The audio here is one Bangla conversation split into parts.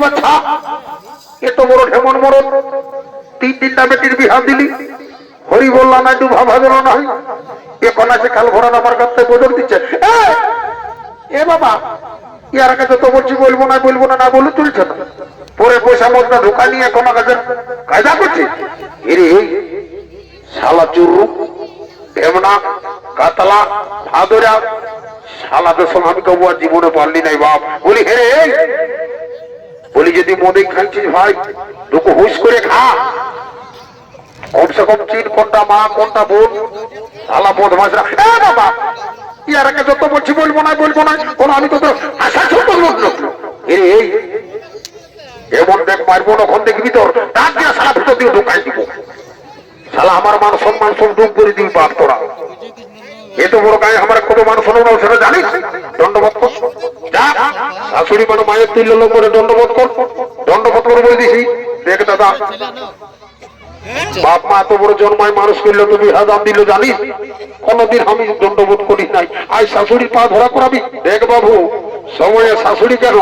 বাছা এত বড় ঢেমন মরদ তিন তিনটা বেটির বিহার দিলি হরি বললা না ডুবা ভাগল না এখন আছে কাল ভরা আমার কাছে বদল দিচ্ছে এ বাবা ইয়ার কাছে তো বলছি বলবো না না বলে তুলছে না পরে পয়সা মতটা ঢোকা নিয়ে এখন কাছে কায়দা করছি এরে শালা চুরু ঢেমনা কাতলা ভাদরা শালাদের সঙ্গে আমি কবু আর জীবনে পারলি নাই বাপ বলি হে বলি যদি মদে খাচ্ছিস ভাই তোকে হুশ করে খা কমসে কম চিন কোনটা মা কোনটা বোন শালা বদমাশরা বাবা ইয়ার কাছে যত বলছি বলবো না কোন আমি তো আশা ছোট লোক এই এমন দেখ মারবো ওখান দেখবি তোর ডাক দিয়া সারা ভিতর দিয়ে ঢুকাই দিব শালা আমার মান সম্মান সব ডুব করে দিবি বাপ তোরা এত বড় গায়ে আমার কত মান সম্মান সেটা জানিস দণ্ডবোধ কর যা শাশুড়ি মানে মায়ের তুল্য লোক করে দণ্ডবোধ করে বলে দিছি দেখ দাদা বাপ মা এত বড় জন্মায় মানুষ করলে তুমি হাজার দিল জানিস কোনদিন আমি দণ্ডবোধ করি নাই আজ শাশুড়ির পা ধরা করাবি দেখ বাবু সময়ে শাশুড়ি কেন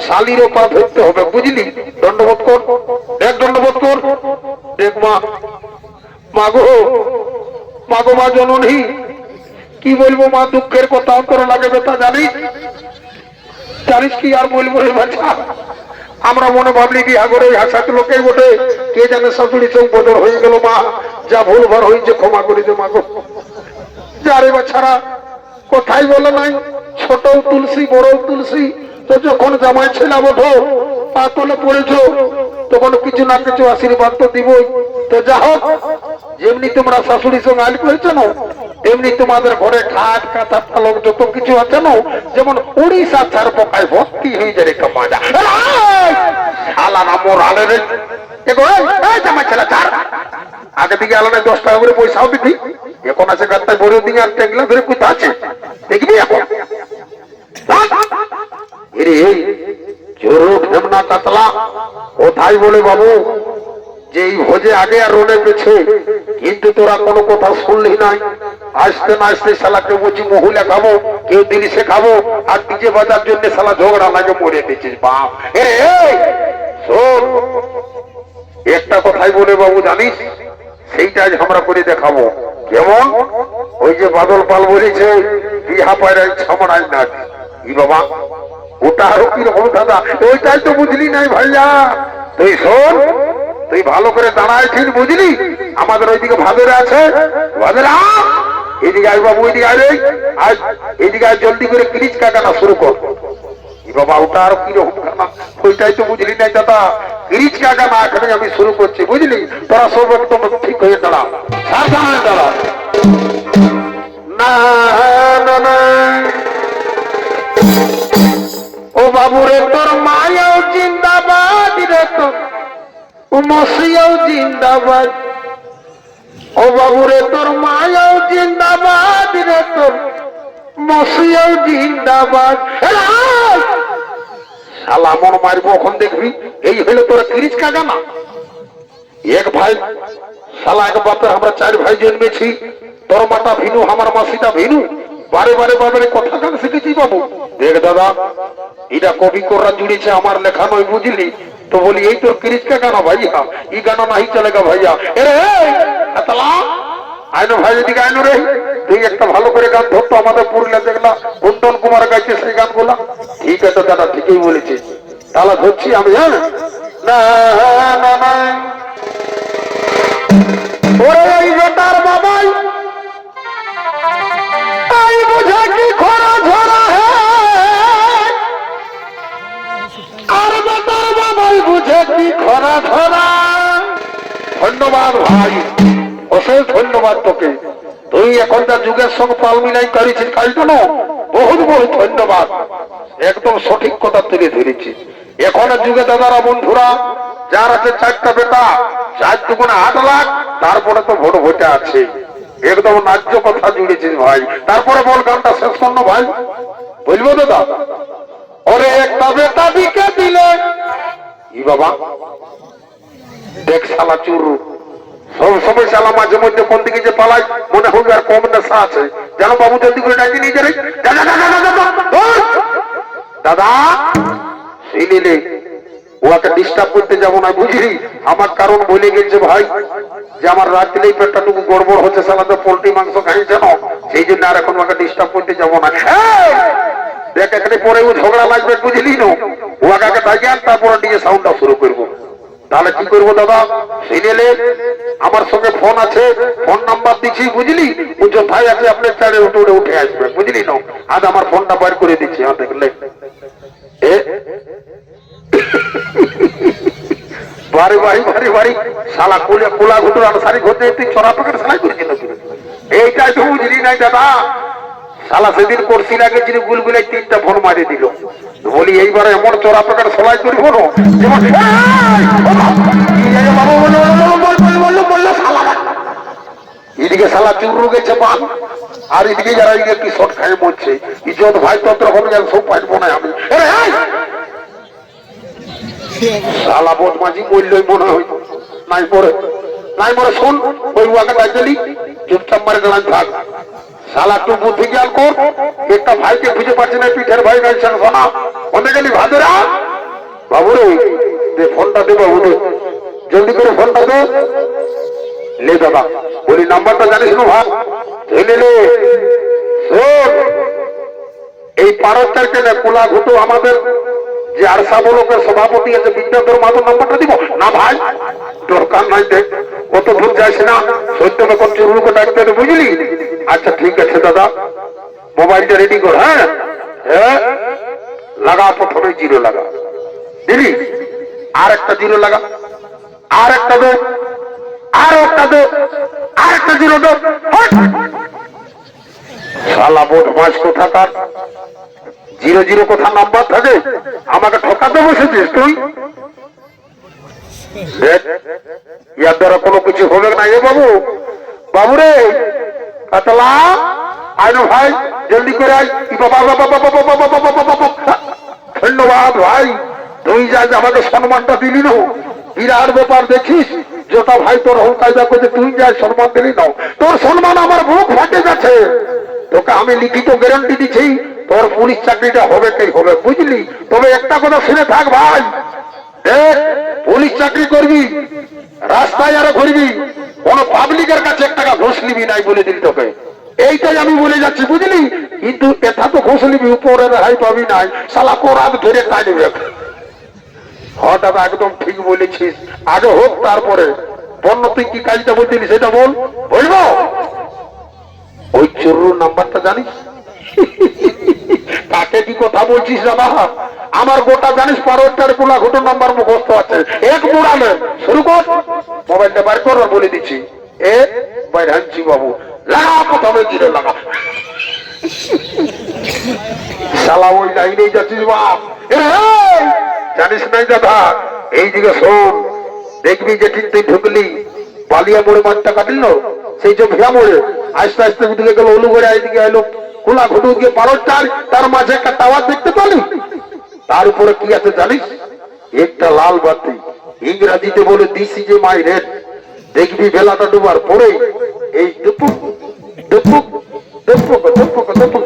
শালিরও পা ধরতে হবে বুঝলি দণ্ডবোধ কর দেখ দণ্ডবোধ কর দেখ মাগো মা জননী কি বলবো মা দুঃখের কথা অন্তর লাগে বেতা জানিস কি আর বলবো রে বাচ্চা আমরা মনে ভাবলি কি আগরে হাসাত লোকের বটে কে জানে শাশুড়ি চোখ বদল হয়ে গেল মা যা ভুল ভার হয়েছে ক্ষমা করে দে মাগো যা রে বাচ্চারা কোথায় বলে নাই ছোট তুলসী বড় তুলসী তো যখন জামাই ছেলা ওঠো পা তলে পড়েছ তখন কিছু না কিছু আশীর্বাদ তো দিবই তো যা হোক যেমনি তোমরা শাশুড়ির সঙ্গে আল করেছ না তেমনি তোমাদের ঘরে খাট কাঁথা পালক যত কিছু আছে না যেমন উড়িষ্যা চার পকায় ভর্তি হয়ে যায় কামাজা শালা না মোর আলে রে জামাই ছেলা চার আগে দিকে আলাদা 10 টাকা করে পয়সাও দিতি এখন আছে গাত্তায় বড় দিকে আর টেকলা ধরে কোথা আছে দেখবি এখন এরে জোরো ঢেমনা কাতলা কোথায় বলে বাবু যে এই ভোজে আগে আর রোনে পেছে কিন্তু তোরা কোনো কথা শুনলি নাই আসতে না আসতে শালাকে বুঝি মহুলে খাবো কেউ দিলিশে খাবো আর ডিজে বাজার জন্য শালা ঝগড়া লাগে মরে দিচ্ছিস বাপ শোন একটা কথাই বলে বাবু জানিস সেইটা আজ আমরা করে দেখাবো কেমন ওই যে বাদল পাল বলেছে বিহা পায়রাই ছামড়াই না ই বাবা ওটা আরো কিরকম দাদা ওইটাই তো বুঝলি নাই ভাইয়া তুই শোন তুই ভালো করে দাঁড়াইছিস বুঝলি আমাদের ওইদিকে ভাদরে আছে ভাদরা এদিকে আয় বাবু ওইদিকে আয় আজ এদিকে আয় জলদি করে ক্রিজ কাটানো শুরু কর বাবা ওটা আর কিরকম কানা ওইটাই তো বুঝলি নাই দাদা ক্রিজ কাটানো এখানে আমি শুরু করছি বুঝলি তোরা সব একদম ঠিক হয়ে দাঁড়া সাবধানে দাঁড়া না না ও বাবু রে তোর মায়াও জিন্দাবাদ রে তোর মসিয়াও জিন্দাবাদ ও বাবু রে তোর মায়াও জিন্দাবাদ রে তোর মসিয়াও জিন্দাবাদ শালা মন মারবো এখন দেখবি এই হইলো তোরা ক্রিজ কাটা না এক ভাই শালা এক বাপে আমরা 4 ভাই জন্মেছি তোর মাতা ভিনু আমার মাসিটা ভিনু বারে বারে কথা গান শিখেছি বাবু দেখ দাদা এটা কবি কোররা জুড়েছে আমার লেখা নয় বুঝলি তো বলি এই তোর ক্রিজ কা গানা ভাইয়া এই গানা নাই চলেগা ভাইয়া এরে আইনো ভাই এদিকে আইনো রে তুই একটা ভালো করে গান ধরতো আমাদের পুরুলিয়া দেখলা কুন্দন কুমার গাইছে সেই গানগুলা ঠিক আছে দাদা ঠিকই বলেছিস তাহলে ধরছি আমি হ্যাঁ না না না ওরে এই বেটার বাবাই তাই বুঝে কি খরা ঝরা আর বেটার বাবাই বুঝে কি খরা ঝরা ধন্যবাদ ভাই অশেষ ধন্যবাদ তোকে তুই এখনকার যুগের সঙ্গে পাল মিলাই করেছিস কাজটা না বহুত ধন্যবাদ একদম সঠিক কথা তুলে ধরেছিস এখনের যুগে দাদারা বন্ধুরা যার আছে 4টা বেটা 4 দুগুণে 8 লাখ তারপরে তো ভোটে আছে একদম ন্যায্য কথা জুড়েছিস ভাই তারপরে বল গানটা শেষ করল ভাই বলবো দাদা ওরে একটা বেটা দিকে দিলে ই বাবা দেখ শালা চুরু সব সময় শালা মাঝে মধ্যে কোন দিকে যে পালাই মনে হবে আর কম নেশা আছে জানো বাবু জলদি করে ডাকি নিয়ে যাবে দাদা শুনিলে ওকে ডিস্টার্ব করতে যাবো না, বুঝলি? আমার কারণ বলে গেছে ভাই যে আমার রাত্রেই পেটটাটুকু গড়বড় হচ্ছে, সালাতে পোল্ট্রি মাংস খাই যেন, সেই জন্য আর এখন ওকে ডিস্টার্ব করতে যাবো না। দেখ এখানে পরে ও ঝগড়া লাগবে, বুঝলি না? ওকে ডাকিয়ে তারপরে দিয়ে সাউন্ডটা শুরু করবো। তাহলে কি করবো দাদা, সিরিয়ালে আমার সঙ্গে ফোন আছে, ফোন নাম্বার দিচ্ছি, বুঝলি? ও কোথায় আছে আপনার চারে উঠে উঠে আসবে, বুঝলি না? আজ আমার ফোনটা বার করে দিচ্ছি, দেখলে বাড়ি বাড়ি বাড়ি বাড়ি শালা কোলা ঘুটুর আনসারি ঘটে তুই চড়া পাকার শালাই করেছিল, এইটাই তো বুঝলি নাই দাদা। শালা সেদিন করছি আগে যিনি গুলগুলাই 3টা ফোন মারি দিল, বলি এইবারে এমন চড়া পাকার সেলাই করবো না এদিকে শালা চুরু গেছে পান, আর এদিকে যারা কি শট খাই মরছে। ইজত ভাই তন্ত্র হবে সব পাইবো না আমি। শালা বদমাঝি বললই মনে হয় নাই পরে শোন, ওই ওয়াকে ডাকলি চুপচাপ মারে দাঁড়ান থাক। শালা তুই বুদ্ধি জ্ঞান কর, একটা ভাইকে খুঁজে পাচ্ছি না, পিঠের ভাই নাই শোনা ওনে গেলি ভাদুরা বাবু রে, দে ফোনটা দে বাবু, দে জলদি করে ফোনটা দে। লে দাদা বলি নাম্বারটা জানিস না ভাই? লে লে শোন, এই পারস্তার কেনে কোলা ঘুটু আমাদের যে আরসা ব্লকের সভাপতি আছে বিদ্যাধর মাধব, নাম্বারটা দিব না ভাই? দরকার নাই, দেখ কত দূর যাইস না, সত্যকে কোন চুরুকে ডাকতে হবে, বুঝলি? আচ্ছা ঠিক আছে দাদা, মোবাইলটা রেডি কর। হ্যাঁ হ্যাঁ লাগা, প্রথমে 0 লাগা, দিলি আর একটা 0 লাগা, আর একটা দে, আর একটা দে, আর একটা 0 দে। শালা বদমাস কোথাকার, 0 কোথা নাম্বার থাকে, আমাকে ঠকাতে বসেছিস তুই? ইয়ার দ্বারা কোনো কিছু হবে না। এ বাবু, বাবু রে কাতলা আয় না ভাই, জলদি করে আয়। ধন্যবাদ ভাই, তুই যা আমাকে সম্মানটা দিলি না, বিরাট ব্যাপার। দেখিস যেটা ভাই তোর হোক কায়দা করতে, তুই যা সম্মান দিলি না, তোর সম্মান আমার বুক ফাটে গেছে। তোকে আমি লিখিত গ্যারান্টি দিচ্ছি, তোর পুলিশ চাকরিটা হবে কি হবে, বুঝলি? তবে একটা কথা শুনে থাক ভাই, দেখ পুলিশ চাকরি করবি, রাস্তায় আরো ঘুরবি, কোন পাবলিকের কাছে 1 টাকা ঘুষ নিবি নাই, বলে দিল তোকে। এইটাই আমি বলে যাচ্ছি, বুঝলি? কিন্তু এটা তো ঘুষ নিবি, উপরে রেহাই পাবি নাই, শালা কোরআন ধরে টানবে। হঠাৎ একদম ঠিক বলেছিস, আগে হোক তারপরে। বন্য তুই কি কাজটা বলছিলি সেটা বল, বলবো? ওই চোরুর নাম্বারটা জানিস? তাকে কি কথা বলছিস দাদা? আমার গোটা জানিস 12টার কোলা ঘটন নাম্বার মুখস্থ আছে, এক মুড়ালে শুরু কর। মোবাইলটা বার কর, বলে দিচ্ছি। এ বাইর হানছি বাবু, লাগা প্রথমে 0 লাগা। শালা ওই লাইনেই যাচ্ছিস বাপ, জানিস নাই দাদা? এই দিকে শোন, দেখবি যে ঠিক তুই ঢুকলি বালিয়া মোড়ে মাঠটা কাটিল, সেই যে ভিয়া মোড়ে আস্তে আস্তে দিকে গেল অনুগড়ে, এইদিকে এলো কোলা ঘুটু গিয়ে 12টার, তার মাঝে একটা টাওয়ার দেখতে পালি, তার উপরে কি আছে জানিস? একটা লাল বাতি, ইংরাজিতে বলে this is a my red. দেখবি বেলাটা ডুবার পরে এই দুপুক দুপুক দুপুক দুপুক দুপুক,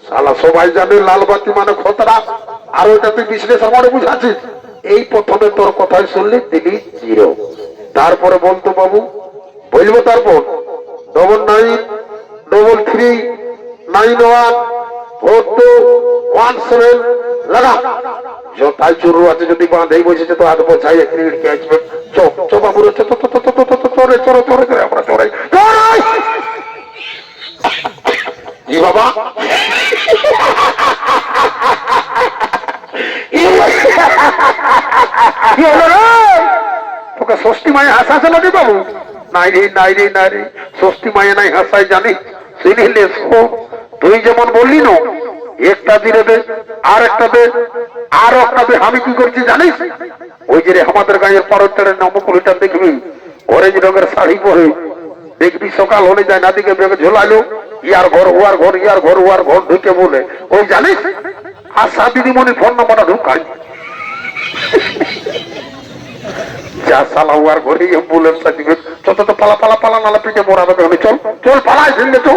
শালা সবাই জানে লাল বাতি মানে খতরা। আর ওইটা তুই বিশ্লেষণ করে বুঝাচ্ছিস। এই প্রথমে তোর কথাই শুনলি দিলি 0, তারপরে বলতো বাবু, বলবো তারপর 9933914217 লাগা। যথাই চুরু আছে যদি বাঁধেই বসেছে তো হাত বোঝাই আসবে। চো বাবু রে, চরে চরে চরে করে আমরা চড়াই কি বাবা, তোকে ষষ্ঠী মায়ে হাসাছে নাকি বাবু? নাই রে নাই রে নাই রে, ষষ্ঠী মায়ে নাই হাসাই জানি। শুনিলে তুই যেমন বললি না, একটা 0 দে, আর একটা দে, আর একটা দে। আমি কি করছি জানিস? ওই যে আমাদের গাঁয়ের 12টার নবকুলিটা দেখবি, অরেঞ্জ রঙের শাড়ি পরে, দেখবি সকাল হলে যায় না দিকে বেগে ঝোলালো, ইয়ার ঘর ওয়ার ঘর, ইয়ার ঘর ওয়ার ঘর ঢুকে বলে, ওই জানিস আশা দিদিমণির ফোন নাম্বারটা ঢুকাই। যা শালা ওয়ার ঘরে অ্যাম্বুলেন্স দিবে, চত তো পালা পালা পালা, নালা পিঠে মরাবে। চল চল পালাই ফেললে তো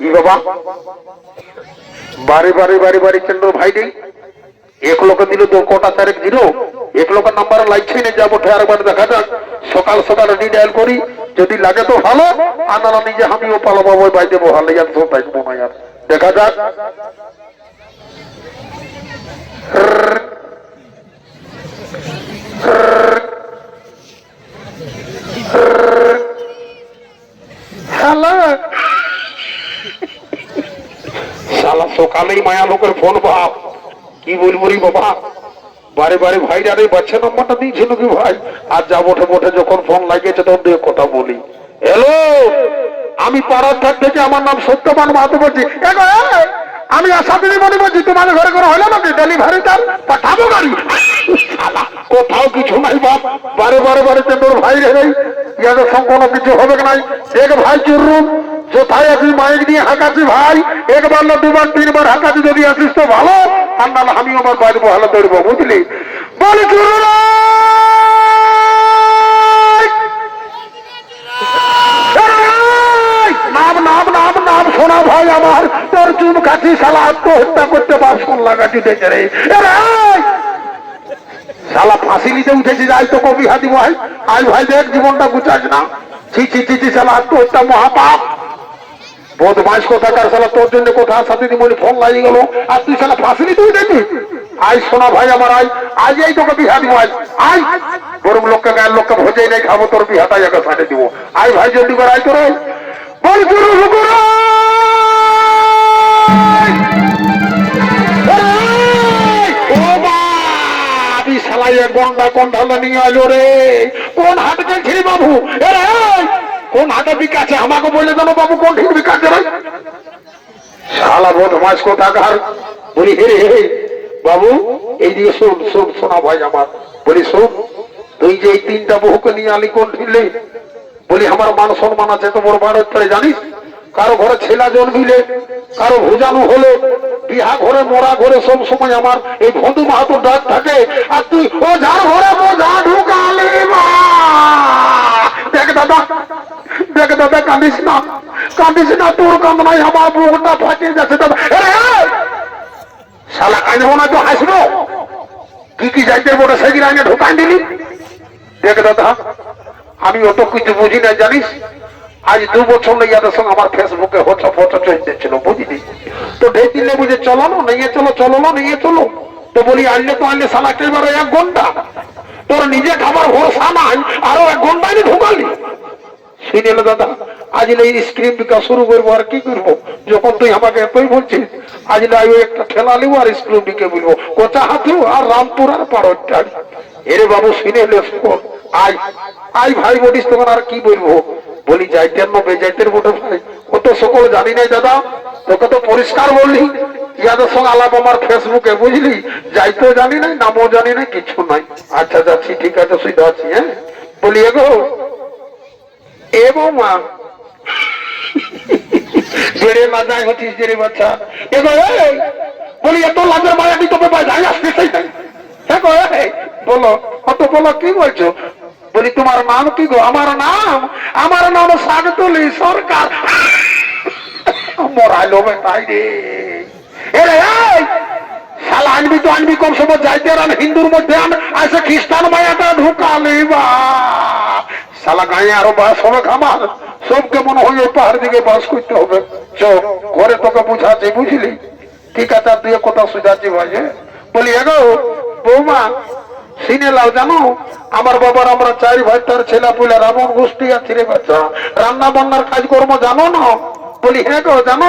ই বাবা, বাড়ি বাড়ি বাড়ি বাড়ি কেন্দ্র ভাই নেই, এক লোকে দিল তো কটা তারিখ দিল, এক লোকের নাম্বার লাগছে না, যাবো একবার দেখা যাক, সকাল সকাল রিডায়াল করি, যদি লাগে তো ভালো, আর না নিজে আমিও পালাবো বাইতে বহালে যান, তো থাকবো না আর, দেখা যাক। হ্যালো, শালা সকালেই মায়া লোকের ফোন, বাপ কি বলবো রে বাবা, বারে বারে ভাই আরে বাচ্চা নাম্বারটা দিয়েছিল কি ভাই, আর যা বটে বটে যখন ফোন লাগিয়েছে তখন দিয়ে কথা বলি। হ্যালো, আমি পাড়ার থেকে, আমার নাম সত্যবান মাহাতো বলছি। আমি আশাদিনী মনে বলছি, তোমাদের ঘরে করে হলো নাকি ডেলিভারি তার পাঠাবো গাড়ি? কোথাও কিছু নাই বাপ, বারে বারে বারে তোর ভাই রে, ইয়াদের সঙ্গে কোনো কিছু হবে নাই। এক ভাই চুরুম কোথায় আছিস, মাইক দিয়ে হাঁকাছি ভাই, একবার না দুবার তিনবার হাঁকাছি, যদি আসিস তো ভালো, আর না আমি আমার বাইরে ভালো দৌড়বো, বুঝলি? বলি চুরুম নাম নাম নাম নাম শোনা ভাই আমার, তোর চুম কাছি শালা আত্মহত্যা করতে বাসন লাগাচ্ছি দেখে রে, শালা ফাঁসি নিতে উঠেছি, যাই তো কবি হাতি ভাই, আজ ভাই দেখ জীবনটা গুছাস না, ছি ছি ছি ছি, শালা আত্মহত্যা মহাপাপ, বদমাইশ কোথাকার, শালা তোর জন্য কোথার সাথে দিদি ফোন লাগিয়ে গেল, আর তুই শালা ফাঁসি নিতে উঠেছি। আই শোনা ভাই আমার, আজ এই তোকে বিহা দিব, আই বরং লোককে গায়ের লোককে ভোজেই নেই খাবো, তোর বিহাটাই একে সাথে দিব, আই ভাই জলদি করে আই তোর বল গুরু হুকুর। গন্ডা কন্ডালা নিয়ে আলো রে, কোন হাটে ছিলি বাবু? কোন হাটে বিকাছে আমাকে বলে জানো বাবু, কোন ঠিক বিকাছে রে? শালা বদমাস কোথাকার, বলি হে হে বাবু এইদিকে শোন শোন, শোনা ভাই আমার, বলি শোন, তুই যে এই তিনটা বহুকে নিয়ে আলি কোন ঠিলে, বলি আমার মান সম্মান আছে তো বড় বাড়ি করে জানিস, কারো ঘরে ছেলা জন্মিলে, কারো ভুজানো হলে, বিহা ঘরে মরা ঘরে সব সময় আমার এই বন্ধু মাহাতোর ডাক থাকে, আর তুই ও যার ঘরে বোঝা ঢুকালি, দেখ দাদা, দেখ দাদা, কাঁদিস না, কাঁদিস না, তোর কান্দ নাই, আমার বুকটা ফাটিয়ে যাচ্ছে দাদা। শালা কাঁদবো না তো হাসবো, কি কি যাইতে বলে সেদিন আগে ঢুকাই দিলি। দেখ দাদা, আমি অত কিছু বুঝি না জানিস, আজ 2 বছর ইয়াদের সঙ্গে আমার ফেসবুকে হচ্ছে ফটো চলতেছিল, বুঝলি তো, ঢের দিলে বুঝে চলো না, নিয়ে চলো, চলো না নিয়ে চলো, তো বলি আনলে তো আনলে শালা একেবারে 1 ঘন্টা, তোর নিজে খাবার ভরসা নাই, আরো 1 ঘন্টা আমি ঢুকালি। শুনেলো দাদা, আজ এই স্ক্রিন বিকাশ শুরু করবো, আর কি করবো, যখন তুই আমাকে এতই বলছিস, আজ আমি একটা ঠেলা নিবো আর স্ক্রিন বিকে বলবো কোথা হাতু আর রামপুর আর পারোটার। এরে বাবু শুনে আই আই ভাই বলিস, তখন আর কি বলবো, বলি যাইতেন না বেজাইতেন বটে ভাই, কত সকল জানি নাই দাদা, তোকে তো পরিষ্কার বললি, ইয়াদের সঙ্গে আলাপ আমার ফেসবুকে, বুঝলি, যাইতেও জানি নাই, নামও জানি নাই, কিছু নাই। আচ্ছা যাচ্ছি, ঠিক আছে, সুবিধা আছি। হ্যাঁ বলি এগো এ বৌমা, জেরে বাজায় হচ্ছিস জেরে বাচ্চা, এগো বলি এত লাভের মায়া আমি তোকে বাজায় আসতে চাই, হ্যাঁ গো বলো, অত বলো কি বলছো, বলি তোমার নাম কি গো? আমার নাম সাগতুলি সরকার। মরাইলো বেটাই রে, এরে শালা আনবি তো আনবি, কম সময় যাইতে আর হিন্দুর মধ্যে আসে খ্রিস্টান মায়াটা ঢুকালি, বা শালা গায়ে আরো বাস হবে খামার, সবকে মনে হয় ওই পাহাড় দিকে বাস করতে হবে, চোখ ঘরে তোকে বুঝাচ্ছি, বুঝলি, ঠিক আছে, আর তুই কোথাও সুঝাচ্ছি ভাই। বলি এগো বৌমা সিনে লাও, জানো আমার বাবার আমরা 4 ভাই, তার ছেলা পুলা রাবণ গোষ্ঠী আছে রে বাচ্চা, রান্না বান্নার কাজকর্ম জানো না? বলি হ্যাঁ গো জানো,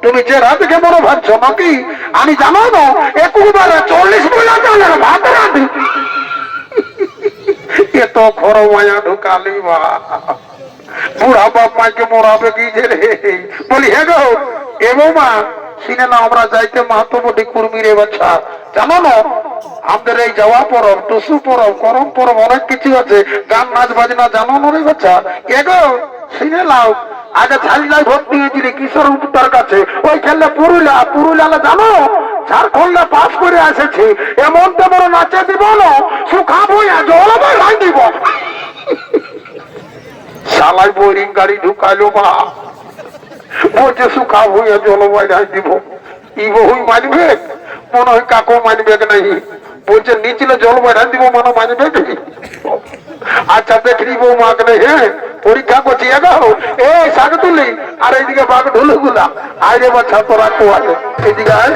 তুমি যে রাত থেকে বড় ভাবছো নাকি, আমি জানো না একবারে 40 বেলা চালের ভাত রাঁধি। এত খর মায়া ঢুকালি, বা বুড়া বাপ মাকে মরাবে কি যে রে। বলি হ্যাঁ গো এ বৌমা শুনে না, আমরা যাইতে মাহাতো বটি কুর্মি রে বাচ্চা, জানো না আমাদের এই যাওয়া পরব, টুসু পরব, করম পরব, অনেক কিছু আছে, গান নাচ বাজনা জানো না রে বাচ্চা। এগো শুনে লাও, আগে ঝালিলাই ভর্তি হয়েছিল কিশোর উত্তর কাছে, ওই খেললে পুরুলিয়া জানো, ঝাড়খণ্ডে পাস করে এসেছে, এমন তেমন নাচে দিব না, সুখা বইয়া জল ভাই দিব। শালাই বোরিং গাড়ি ঢুকাইলো, বা বলছে সুখা বইয়া জল ভাই দিব, ই বহুই মানবে, মনে হয় কাকু মানবে নাই, বলছে নিচলে জল বেড়া দিব মানে মানবে কি? আচ্ছা দেখি বউ মাকে নেই, হ্যাঁ পরীক্ষা করছি এগাও এ শাক তুলি আর এইদিকে বাঘ ঢুলু গুলা আরে বাচ্চা তোরা কোয়ালে এইদিকে আয়।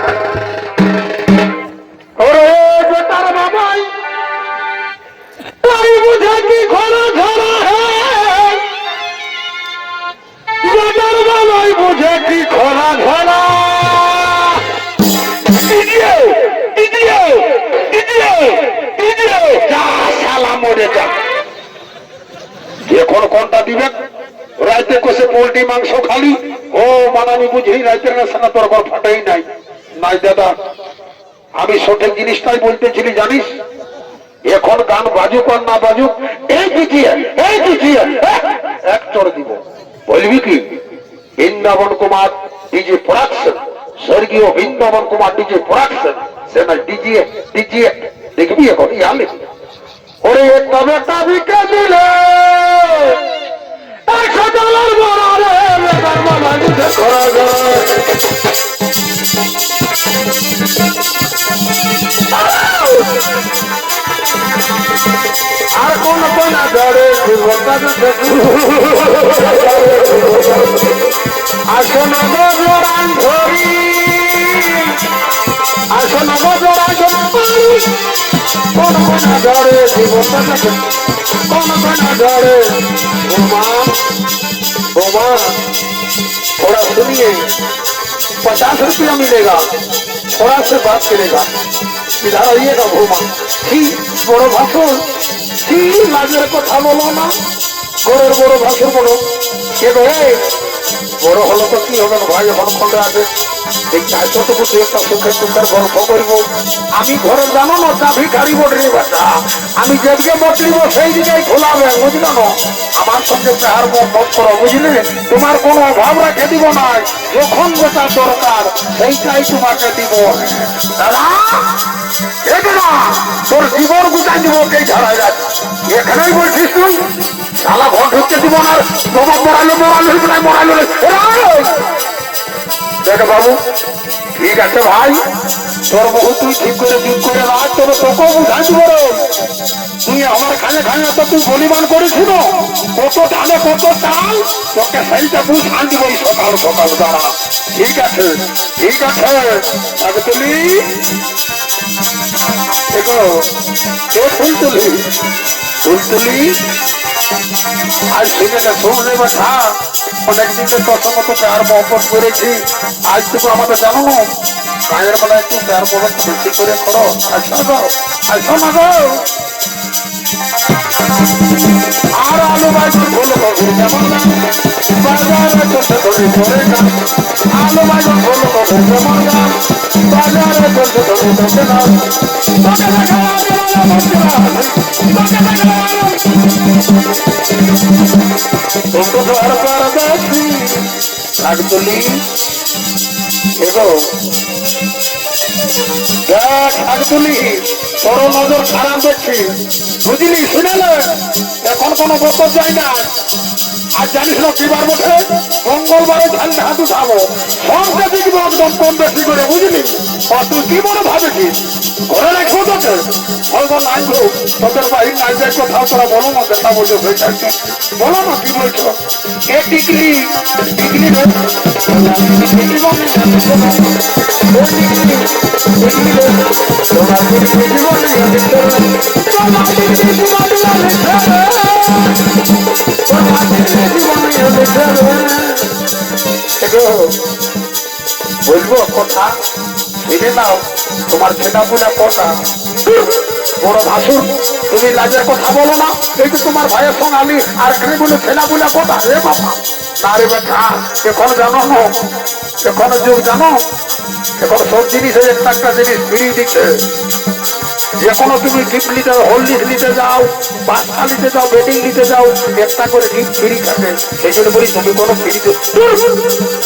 ওরে বেটার বাবাই তাই বুঝে কি ঘোড়া ঝরা হ্যাঁ, বেটার বাবাই বুঝে কি ঘোড়া ঝরা এখন কোনটা দিবে? রাইতে কষে পোল্ট্রি মাংস খালি ও মানে আমি বুঝি রাইতের না তোর ঘর ফাটাই নাই নাই দাদা, আমি সঠিক জিনিসটাই বলতেছিলি জানিস। এখন গান বাজুক আর না বাজুক এই পিছিয়ে এক চড় দিব, বলবি কি? বৃন্দাবন কুমার ডিজে প্রোডাকশন, স্বর্গীয় বৃন্দাবন কুমার ডিজে প্রোডাকশন, সে না ডিজে দেখবি এখন ইয়ালে। ওরে একটা বেটা বিকে দিলে $100 বড় রে বেটার বাবা বুঝে করা যায়। আর কোন কোন ধরে আসন গজরান ধরি আসন গজরান কোন কোন ধরে কোন কোন ধরে বোমা বোমা थोड़ा सुनिए, 50 रुपया मिलेगा, थोड़ा से बात करेगा, इधर आइएगा भूमा। ठीक बड़ो भाषण ठीक लाजेर कथा बोलो ना, गोरेर बड़ो भाषण बोलो के गए বড় হলো তো কি হবে ভাই, এখন খন্ডে আছে এই চারশোটুকু তুই একটা সুখের সুখের গল্প করবো। আমি ঘরে জানো না চাবি গাড়ি বটরি বাচ্চা, আমি যেদিকে বটরিব সেই দিকেই খোলাবে বুঝলো না। আমার সঙ্গে চার মত করো বুঝলে, তোমার কোনো অভাব রেখে দিব না, যখন যেটা দরকার সেইটাই তোমাকে দিব। দাদা না তোর জীবন গুটাই দিব কে ঝাড়াই যাচ্ছে এখানেই বলছিস তুই শালা ঘর ঢুকতে দিব না, তোমার মরালো দেখ বাবু ঠিক আছে ভাই, তোর বহু তুই ঠিক করে চুপ করে রাখ, তবে তোকেও বুঝাই দিব। তুই আমার খানে খানে তো তুই বলিমান করেছিল, কত ধানে কত চাল তোকে সেইটা বুঝান দিব সকাল সকাল দাঁড়া। ঠিক আছে ঠিক আছে আগে তুলি ফুলতুলি ফুলতুলি আজ থেকে শোনে বাছা অনেকদিন তোর সঙ্গে তো প্যার মহব্বত করেছি, আজ থেকে আমাদের জানো গায়ের বেলা একটু প্যার মহব্বত বেশি করে করো। আচ্ছা গো আচ্ছা না গো আর আলু বাইগন ফুল কবি যেমন বাজারে চলতে ধরে ধরে না, আলু বাইগন ফুল কবি যেমন বাজারে চলতে ধরে ধরে না, শাকতুলি এগো দেখ শাকতুলি তোর নজর খারাপ দেখছি বুঝলি, শুনেলে এখন কোনো বছর যায় না। আর জানিস না কি বার বটে, মঙ্গলবারে ঝাল হাত উঠাবো সবটা দিবি একদম কম বেশি করে বুঝলি। আর তুই কি মনে ভাবেছিস ঘরে রাখবো তোকে, হয়তো নাই গো তোদের বাড়ির নাই যাই কোথাও তোরা বলো না দেখা বলছো হয়ে যাচ্ছে, বলো না কি বলছো। এ টিকলি টিকলি বলবো কথা শুনে নাও, তোমার ছেটা পুলা কথা বড় ভাসুর তুমি লাজের কথা বলো না। এই যে তোমার ভাইয়ের সঙ্গে আমি আর এখানে বলে ছেলা পুলা কথা রে বাবা না রে বেটা, এখন জানো না এখন যুগ জানো, এখন সব জিনিসের একটা একটা জিনিস ফিরিয়ে দিচ্ছে। যে কোনো তুমি গিফট নিতে হলদিস নিতে যাও, বাচ্চা নিতে যাও, বেডিং নিতে যাও, একটা করে গিফট ফ্রি থাকে। সেই জন্য বলি তুমি কোনো ফ্রি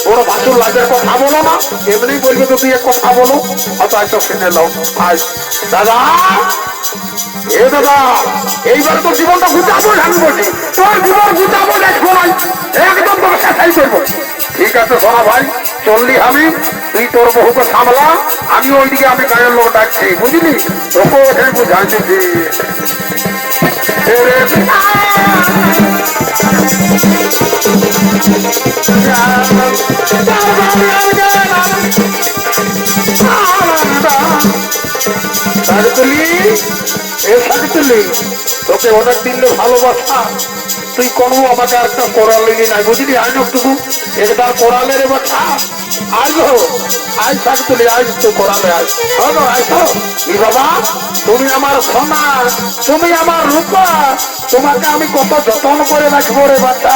বড় ভাসুর লাজের কথা বলো না, এমনি বলবে তুমি এক কথা বলো অত আয়তো শুনে নাও। আজ দাদা এ দাদা এইবার তো জীবনটা গুটাবো, আমি বলছি তোর জীবন গুটাবো দেখবো নাই, একদম তোকে শেষাই করবো। ঠিক আছে সোনা ভাই চললি আমি, তুই তোর বহুকে সামলা, আমি ওইদিকে আমি গায়ের লোক ডাকছি, বুঝলি? তোকে ওখানে বুঝাইতেছি। তোকে অনেক দিন ভালোবাসা, তুই কোনো আমাকে একটা করার লেগে নাই, বুঝলি? আইনটুকু একবার করালে রে বাচ্চা, আজ আজ শাকতুলি, আজ তো করালে, আজ আইসো। বাবা, তুমি আমার সোনা, তুমি আমার রূপা, তোমাকে আমি কত যত্ন করে রাখবো রে বাচ্চা,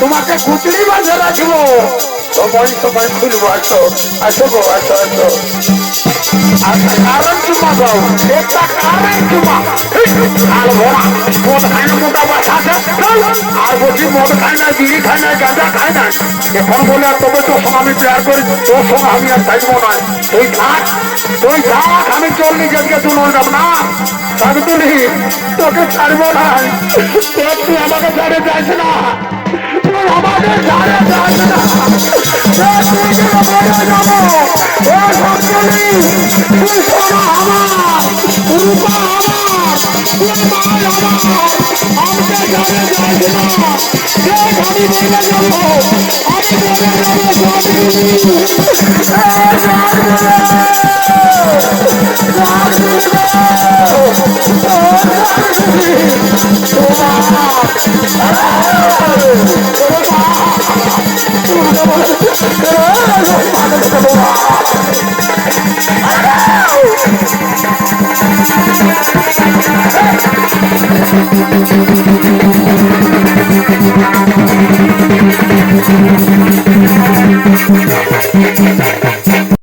তোমাকে কুচড়ি বাঁধে রাখবো, সময় সময় খুলবো। আসো আসো গো, আসো আসো। আচ্ছা, কারণ চুমা দাও, একটা কারণ চুমা। আর ভরা মদ খায় না, মোটা বাসা আছে, আর বলছি মদ খায় না, বিড়ি খায় না, গাঁজা খায় না। এখন বলে আর তবে তোর সঙ্গে আমি প্রেয়ার করি, তোর সঙ্গে আমি আর থাকবো না। তুই থাক, তুই থাক, আমি চল্লিশ জনকে তুই যাব না। শাকতুলি, তোকে ছাড়বো না, তুই আমাকে ছাড়ে যাইস না, তুই আমাকে ছাড়ে যাইস না, তুই কেন বলে যাবো? ও শাকতুলি, তুই সোনা আমার, রূপা আমার, তুই মাল আমার, আমাকে ছাড়ে যাইস না, দেখ আমি বলে যাবো, আমি বলে যাবো।